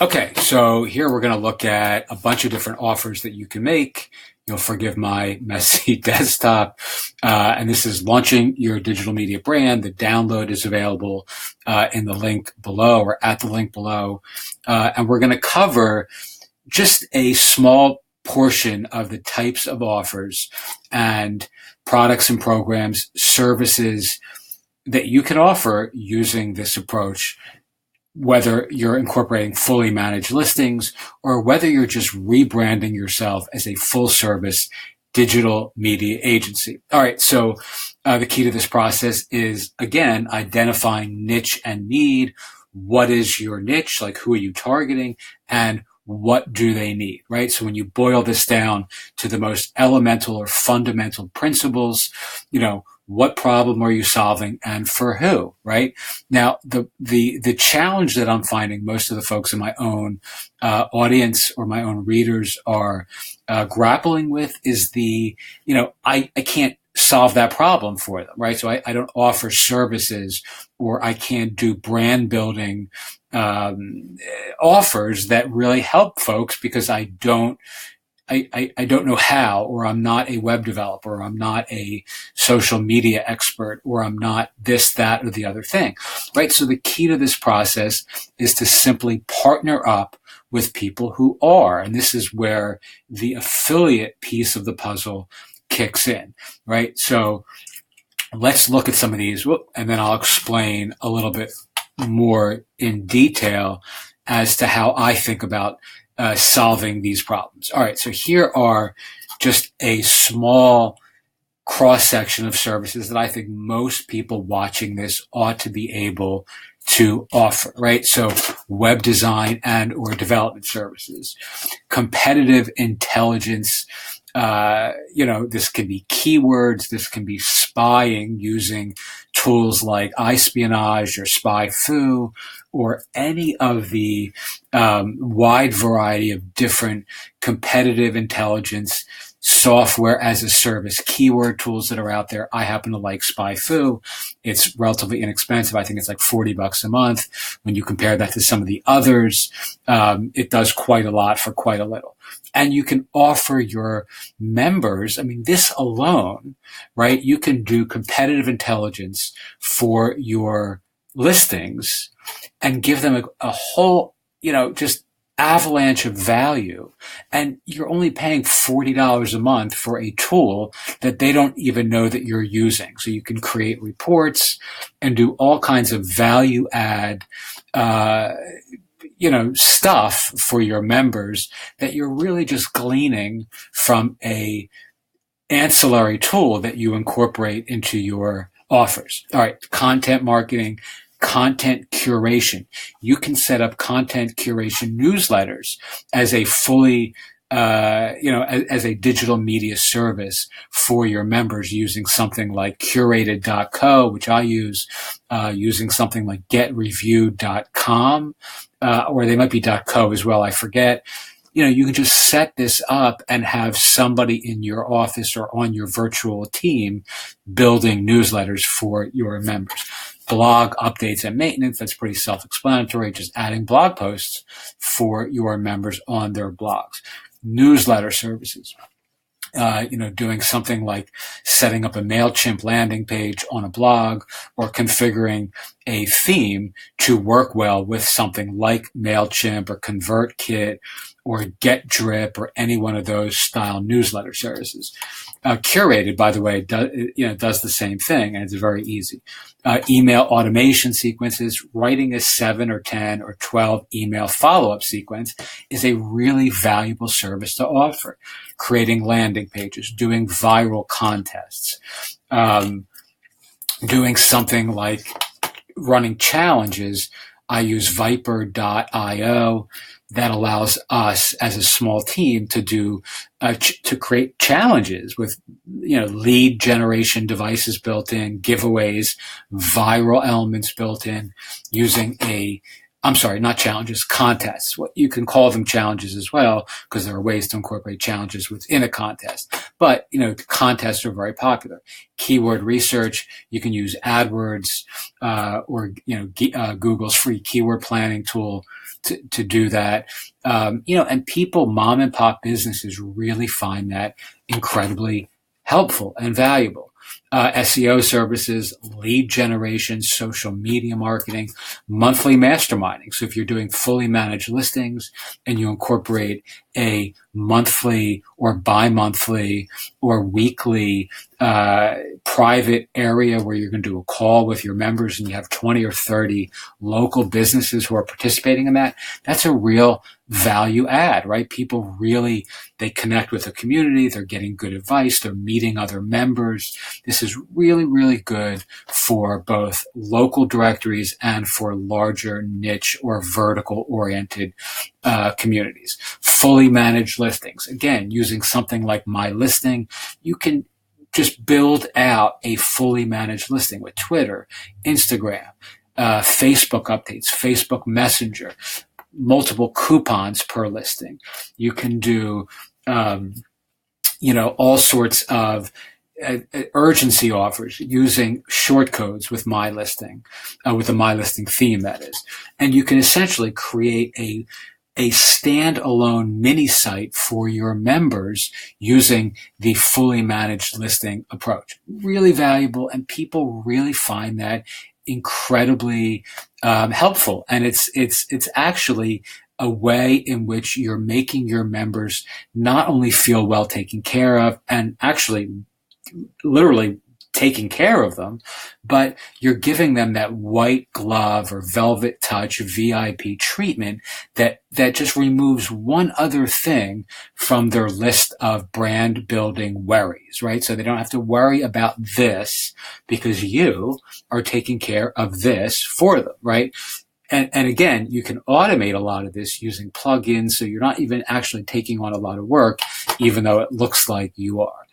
Okay, so here we're going to look at a bunch of different offers that you can make. You'll forgive my messy desktop. And this is launching your digital media brand. The download is available in the link below or at the link below. And we're going to cover just a small portion of the types of offers and products and programs, services that you can offer using this approach, whether you're incorporating fully managed listings or whether you're just rebranding yourself as a full service digital media agency. All right. So the key to this process is, again, identifying niche and need. What is your niche? Like, who are you targeting? And what do they need, right? So when you boil this down to the most elemental or fundamental principles, what problem are you solving and for who, right? Now, the challenge that I'm finding most of the folks in my own audience or my own readers are grappling with is I can't solve that problem for them, right? So I don't offer services, or I can't do brand building offers that really help folks because I don't know how, or I'm not a web developer, or I'm not a social media expert, or I'm not this, that, or the other thing, right? So the key to this process is to simply partner up with people who are, and this is where the affiliate piece of the puzzle kicks in, right? So let's look at some of these, and then I'll explain a little bit more in detail as to how I think about solving these problems. All right, so here are just a small cross-section of services that I think most people watching this ought to be able to offer, right? So web design and or development services, competitive intelligence, this can be keywords, this can be spying using tools like iSpionage or SpyFu, or any of the wide variety of different competitive intelligence software as a service keyword tools that are out there. I happen to like SpyFu. It's relatively inexpensive. I think it's like $40 a month. When you compare that to some of the others, it does quite a lot for quite a little. And you can offer your members, this alone, right? You can do competitive intelligence for your listings and give them a whole, just avalanche of value. And you're only paying $40 a month for a tool that they don't even know that you're using. So you can create reports and do all kinds of value add, stuff for your members that you're really just gleaning from a ancillary tool that you incorporate into your offers. All right, content marketing, content curation. You can set up content curation newsletters as a fully as a digital media service for your members using something like curated.co, which I use, using something like getreviewed.com, or they might be .co as well, I forget. You can just set this up and have somebody in your office or on your virtual team building newsletters for your members. Blog updates and maintenance, that's pretty self-explanatory, just adding blog posts for your members on their blogs. Newsletter services, doing something like setting up a MailChimp landing page on a blog, or configuring a theme to work well with something like MailChimp or ConvertKit or GetDrip or any one of those style newsletter services. Curated, by the way, does the same thing, and it's very easy. Email automation sequences, writing a 7 or 10 or 12 email follow-up sequence is a really valuable service to offer. Creating landing pages, doing viral contests, doing something like running challenges. I use Viper.io. That allows us as a small team to do to create challenges with lead generation devices built in, giveaways, viral elements built in, using a I'm sorry, not challenges, contests. What you can call them challenges as well, because there are ways to incorporate challenges within a contest. But, contests are very popular. Keyword research, you can use AdWords, or, Google's free keyword planning tool to do that. And people, mom and pop businesses really find that incredibly helpful and valuable. SEO services, lead generation, social media marketing, monthly masterminding. So if you're doing fully managed listings and you incorporate a monthly or bi-monthly or weekly private area where you're going to do a call with your members and you have 20 or 30 local businesses who are participating in that, that's a real value add, right? People really, they connect with the community. They're getting good advice. They're meeting other members. This is really, really good for both local directories and for larger niche or vertical oriented communities. Fully managed listings. Again, using something like My Listing, you can just build out a fully managed listing with Twitter, Instagram, Facebook updates, Facebook Messenger, multiple coupons per listing. You can do, all sorts of urgency offers using short codes with My Listing, with the My Listing theme, that is. And you can essentially create a standalone mini site for your members using the fully managed listing approach. Really valuable, and people really find that incredibly helpful. And it's actually a way in which you're making your members not only feel well taken care of and actually literally taking care of them, but you're giving them that white glove or velvet touch VIP treatment that just removes one other thing from their list of brand building worries, right? So they don't have to worry about this because you are taking care of this for them, right? And again, you can automate a lot of this using plugins, so you're not even actually taking on a lot of work, even though it looks like you are.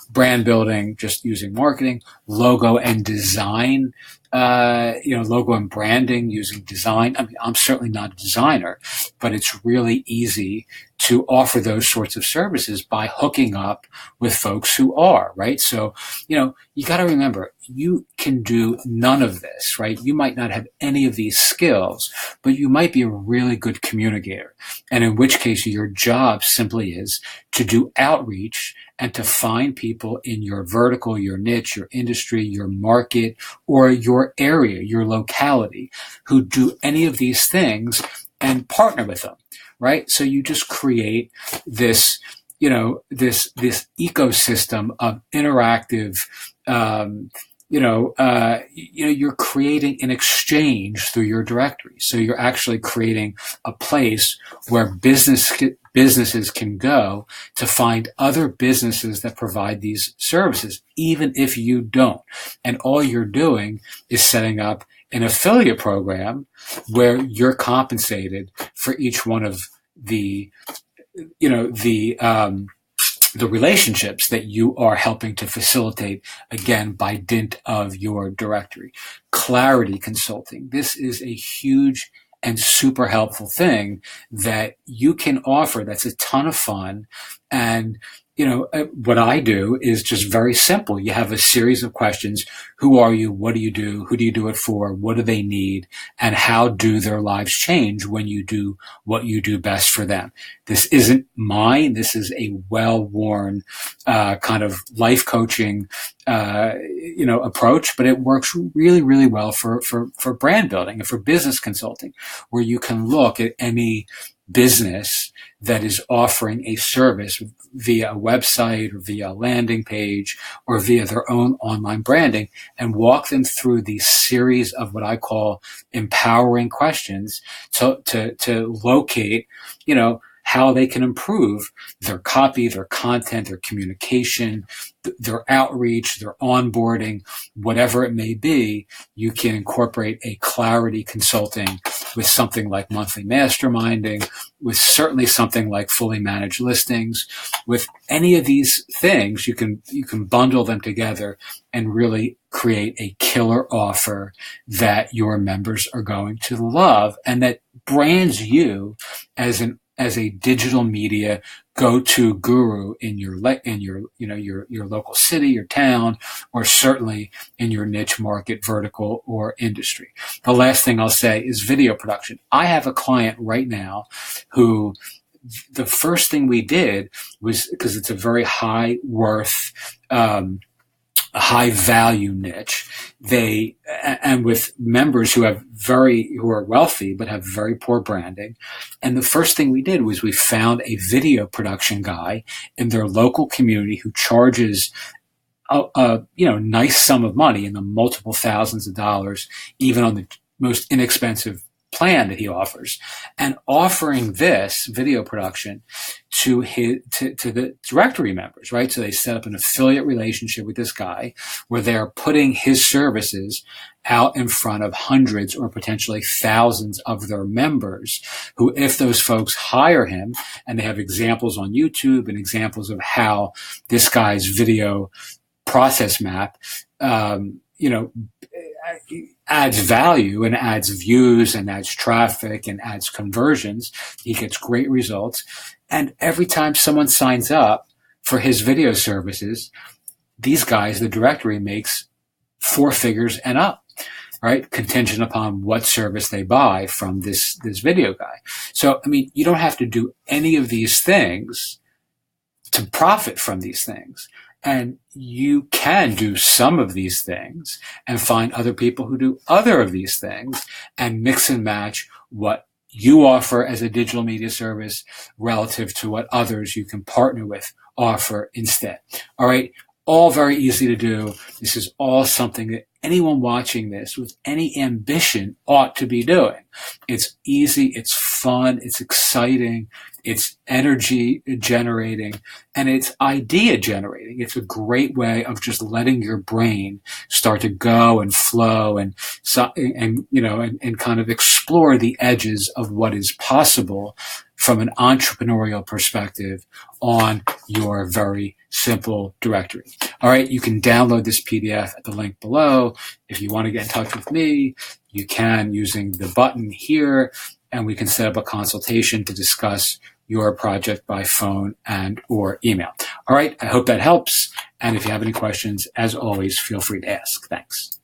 Brand building, just using marketing, logo and design, logo and branding using design. I mean, I'm certainly not a designer, but it's really easy to offer those sorts of services by hooking up with folks who are, right? So, you got to remember, you can do none of this, right? You might not have any of these skills, but you might be a really good communicator. And in which case your job simply is to do outreach and to find people in your vertical, your niche, your industry, your market, or your area, your locality, who do any of these things and partner with them, right? So you just create this, this ecosystem of interactive, you're creating an exchange through your directory. So you're actually creating a place where businesses can go to find other businesses that provide these services, even if you don't. And all you're doing is setting up an affiliate program where you're compensated for each one of the relationships that you are helping to facilitate, again, by dint of your directory. Clarity Consulting. This is a huge and super helpful thing that you can offer. That's a ton of fun. And, what I do is just very simple. You have a series of questions. Who are you? What do you do? Who do you do it for? What do they need? And how do their lives change when you do what you do best for them? This isn't mine. This is a well-worn kind of life coaching approach, but it works really, really well for brand building and for business consulting, where you can look at any business that is offering a service via a website or via a landing page or via their own online branding and walk them through the series of what I call empowering questions to locate, how they can improve their copy, their content, their communication, their outreach, their onboarding, whatever it may be. You can incorporate a clarity consulting with something like monthly masterminding, with certainly something like fully managed listings. With any of these things, you can bundle them together and really create a killer offer that your members are going to love, and that brands you as a digital media go-to guru in your local city, your town, or certainly in your niche market, vertical, or industry. The last thing I'll say is video production. I have a client right now who, the first thing we did was, because it's a very high worth, a high value niche, and with members who are wealthy but have very poor branding. And the first thing we did was we found a video production guy in their local community who charges a nice sum of money, in the multiple thousands of dollars, even on the most inexpensive plan that he offers, and offering this video production to the directory members, right? So they set up an affiliate relationship with this guy where they're putting his services out in front of hundreds or potentially thousands of their members, who, if those folks hire him, and they have examples on YouTube and examples of how this guy's video process map, adds value and adds views and adds traffic and adds conversions. He gets great results. And every time someone signs up for his video services, these guys, the directory, makes 4 figures and up, right? Contingent upon what service they buy from this video guy. So, you don't have to do any of these things to profit from these things. And you can do some of these things and find other people who do other of these things and mix and match what you offer as a digital media service relative to what others you can partner with offer instead. All right. All very easy to do. This is all something that anyone watching this with any ambition ought to be doing. It's easy. It's fun. It's exciting. It's energy generating, and it's idea generating. It's a great way of just letting your brain start to go and flow and kind of explore the edges of what is possible from an entrepreneurial perspective on your very simple directory. All right. You can download this PDF at the link below. If you want to get in touch with me, you can using the button here, and we can set up a consultation to discuss your project by phone and or email. All right. I hope that helps. And if you have any questions, as always, feel free to ask. Thanks.